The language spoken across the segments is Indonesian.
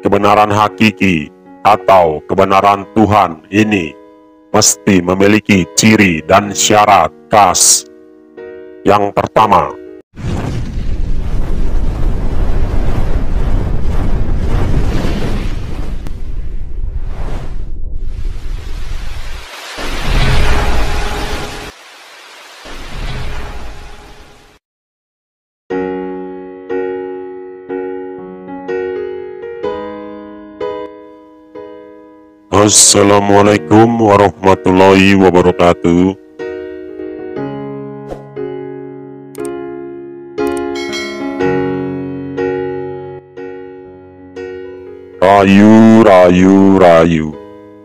Kebenaran hakiki atau kebenaran Tuhan ini mesti memiliki ciri dan syarat khas. Yang pertama, Assalamualaikum warahmatullahi wabarakatuh. Rayu, rayu, rayu.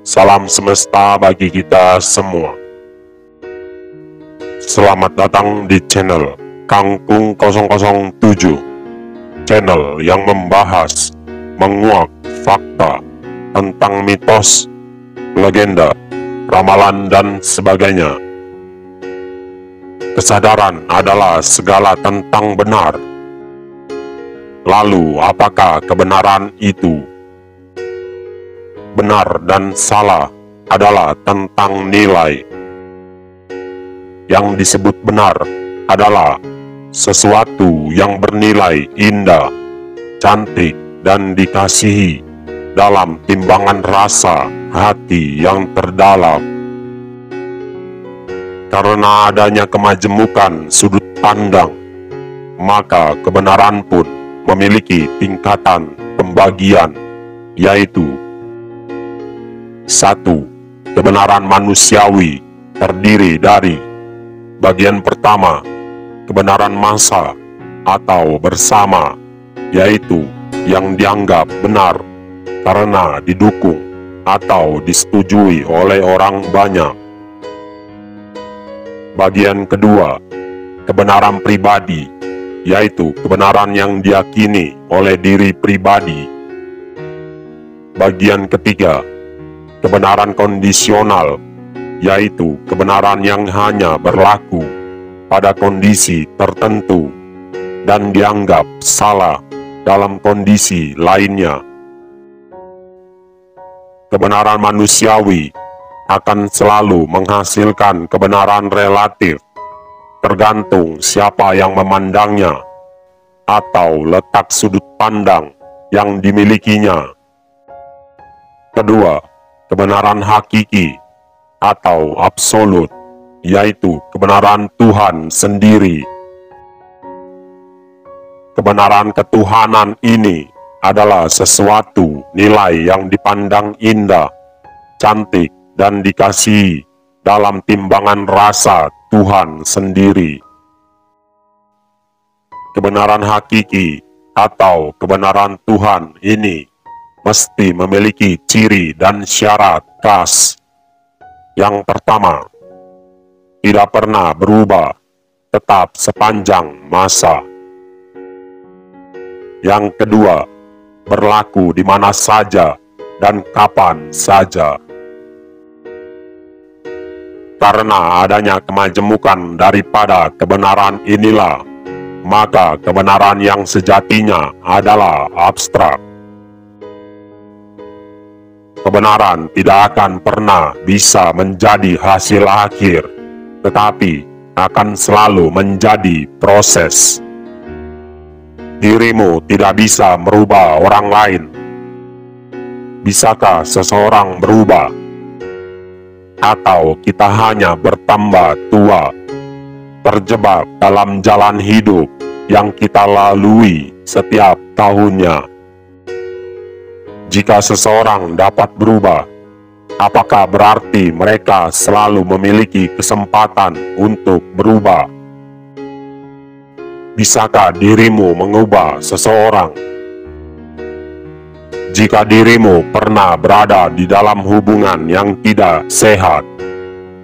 Salam semesta bagi kita semua. Selamat datang di channel Kangkung 007. Channel yang membahas, menguak fakta tentang mitos, legenda, ramalan, dan sebagainya. Kesadaran adalah segala tentang benar. Lalu, apakah kebenaran itu? Benar dan salah adalah tentang nilai. Yang disebut benar adalah sesuatu yang bernilai indah, cantik, dan dikasihi dalam timbangan rasa hati yang terdalam. Karena adanya kemajemukan sudut pandang, maka kebenaran pun memiliki tingkatan pembagian, yaitu 1. Kebenaran manusiawi terdiri dari bagian pertama, kebenaran massa atau bersama, yaitu yang dianggap benar karena didukung atau disetujui oleh orang banyak. Bagian kedua, kebenaran pribadi, yaitu kebenaran yang diyakini oleh diri pribadi. Bagian ketiga, kebenaran kondisional, yaitu kebenaran yang hanya berlaku pada kondisi tertentu dan dianggap salah dalam kondisi lainnya. Kebenaran manusiawi akan selalu menghasilkan kebenaran relatif, tergantung siapa yang memandangnya atau letak sudut pandang yang dimilikinya. Kedua, kebenaran hakiki atau absolut, yaitu kebenaran Tuhan sendiri. Kebenaran ketuhanan ini adalah sesuatu nilai yang dipandang indah, cantik, dan dikasihi dalam timbangan rasa Tuhan sendiri. Kebenaran hakiki atau kebenaran Tuhan ini mesti memiliki ciri dan syarat khas. Yang pertama, tidak pernah berubah, tetap sepanjang masa. Yang kedua, berlaku di mana saja dan kapan saja. Karena adanya kemajemukan daripada kebenaran inilah, maka kebenaran yang sejatinya adalah abstrak. Kebenaran tidak akan pernah bisa menjadi hasil akhir, tetapi akan selalu menjadi proses. Dirimu tidak bisa merubah orang lain. Bisakah seseorang berubah? Atau kita hanya bertambah tua, terjebak dalam jalan hidup yang kita lalui setiap tahunnya? Jika seseorang dapat berubah, apakah berarti mereka selalu memiliki kesempatan untuk berubah? Bisakah dirimu mengubah seseorang? Jika dirimu pernah berada di dalam hubungan yang tidak sehat,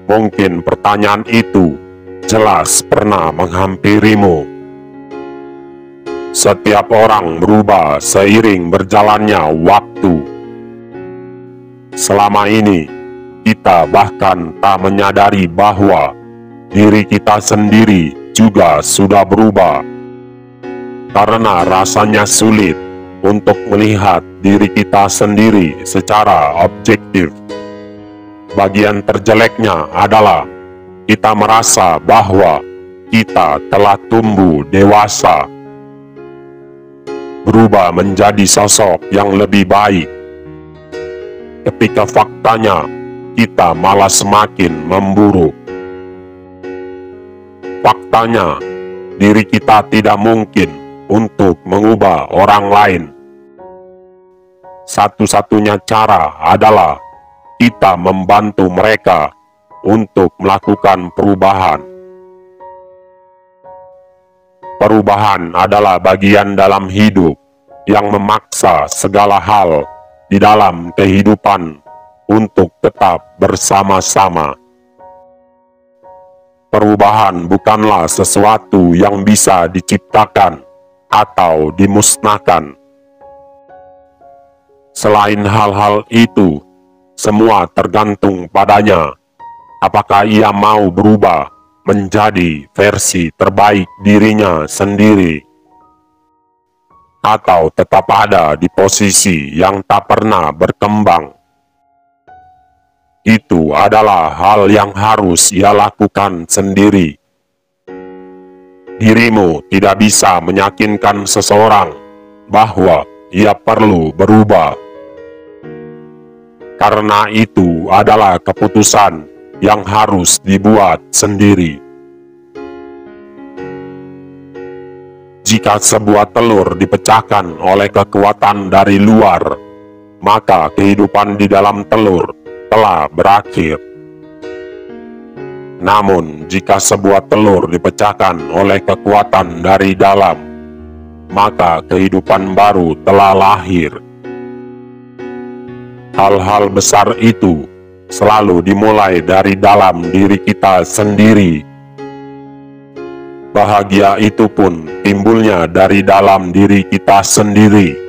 mungkin pertanyaan itu jelas pernah menghampirimu. Setiap orang berubah seiring berjalannya waktu. Selama ini, kita bahkan tak menyadari bahwa diri kita sendiri juga sudah berubah. Karena rasanya sulit untuk melihat diri kita sendiri secara objektif. Bagian terjeleknya adalah kita merasa bahwa kita telah tumbuh dewasa, berubah menjadi sosok yang lebih baik, ketika faktanya kita malah semakin memburuk. Faktanya, diri kita tidak mungkin untuk mengubah orang lain. Satu-satunya cara adalah kita membantu mereka untuk melakukan perubahan. Perubahan adalah bagian dalam hidup yang memaksa segala hal di dalam kehidupan untuk tetap bersama-sama. Perubahan bukanlah sesuatu yang bisa diciptakan atau dimusnahkan. Selain hal-hal itu, semua tergantung padanya, apakah ia mau berubah menjadi versi terbaik dirinya sendiri, atau tetap ada di posisi yang tak pernah berkembang. Itu adalah hal yang harus ia lakukan sendiri. Dirimu tidak bisa meyakinkan seseorang bahwa ia perlu berubah, karena itu adalah keputusan yang harus dibuat sendiri. Jika sebuah telur dipecahkan oleh kekuatan dari luar, maka kehidupan di dalam telur telah berakhir. Namun, jika sebuah telur dipecahkan oleh kekuatan dari dalam, maka kehidupan baru telah lahir. Hal-hal besar itu selalu dimulai dari dalam diri kita sendiri. Bahagia itu pun timbulnya dari dalam diri kita sendiri.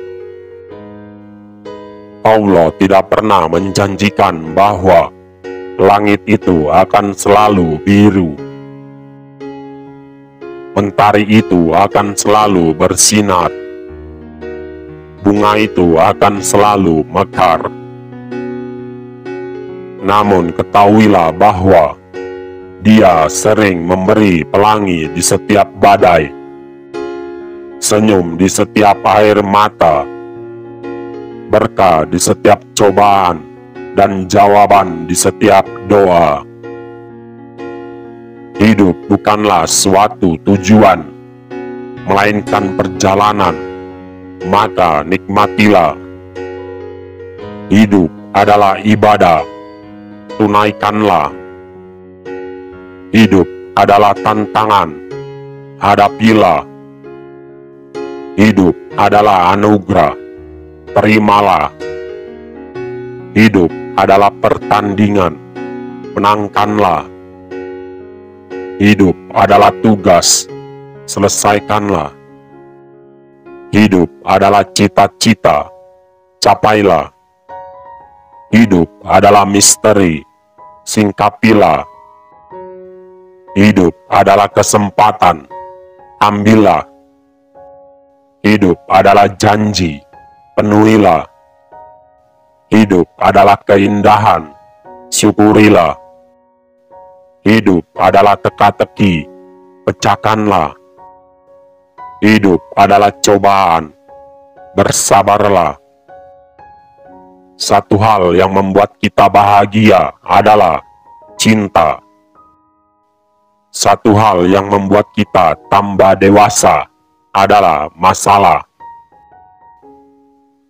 Allah tidak pernah menjanjikan bahwa langit itu akan selalu biru. Mentari itu akan selalu bersinar. Bunga itu akan selalu mekar. Namun ketahuilah bahwa Dia sering memberi pelangi di setiap badai, senyum di setiap air mata, berkah di setiap cobaan, dan jawaban di setiap doa. Hidup bukanlah suatu tujuan, melainkan perjalanan, maka nikmatilah. Hidup adalah ibadah, tunaikanlah. Hidup adalah tantangan, hadapilah. Hidup adalah anugerah, terimalah. Hidup adalah pertandingan, menangkanlah. Hidup adalah tugas, selesaikanlah. Hidup adalah cita-cita, capailah. Hidup adalah misteri, singkapilah. Hidup adalah kesempatan, ambillah. Hidup adalah janji, penuhilah. Hidup adalah keindahan, syukurilah. Hidup adalah teka-teki, pecahkanlah. Hidup adalah cobaan, bersabarlah. Satu hal yang membuat kita bahagia adalah cinta. Satu hal yang membuat kita tambah dewasa adalah masalah.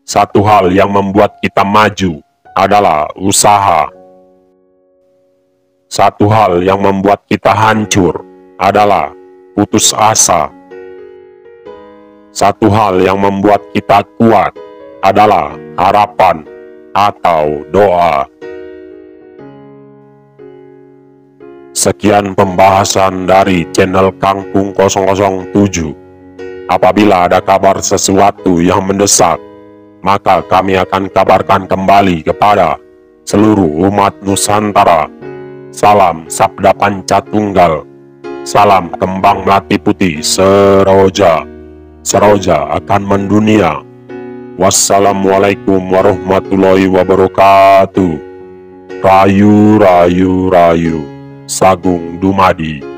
Satu hal yang membuat kita maju adalah usaha. Satu hal yang membuat kita hancur adalah putus asa. Satu hal yang membuat kita kuat adalah harapan atau doa. Sekian pembahasan dari channel Kangkung 007. Apabila ada kabar sesuatu yang mendesak, maka kami akan kabarkan kembali kepada seluruh umat Nusantara. Salam Sabda Pancatunggal. Salam Kembang Melati Putih Seroja. Seroja akan mendunia. Wassalamualaikum warahmatullahi wabarakatuh. Rayu, rayu, rayu, Sagung Dumadi.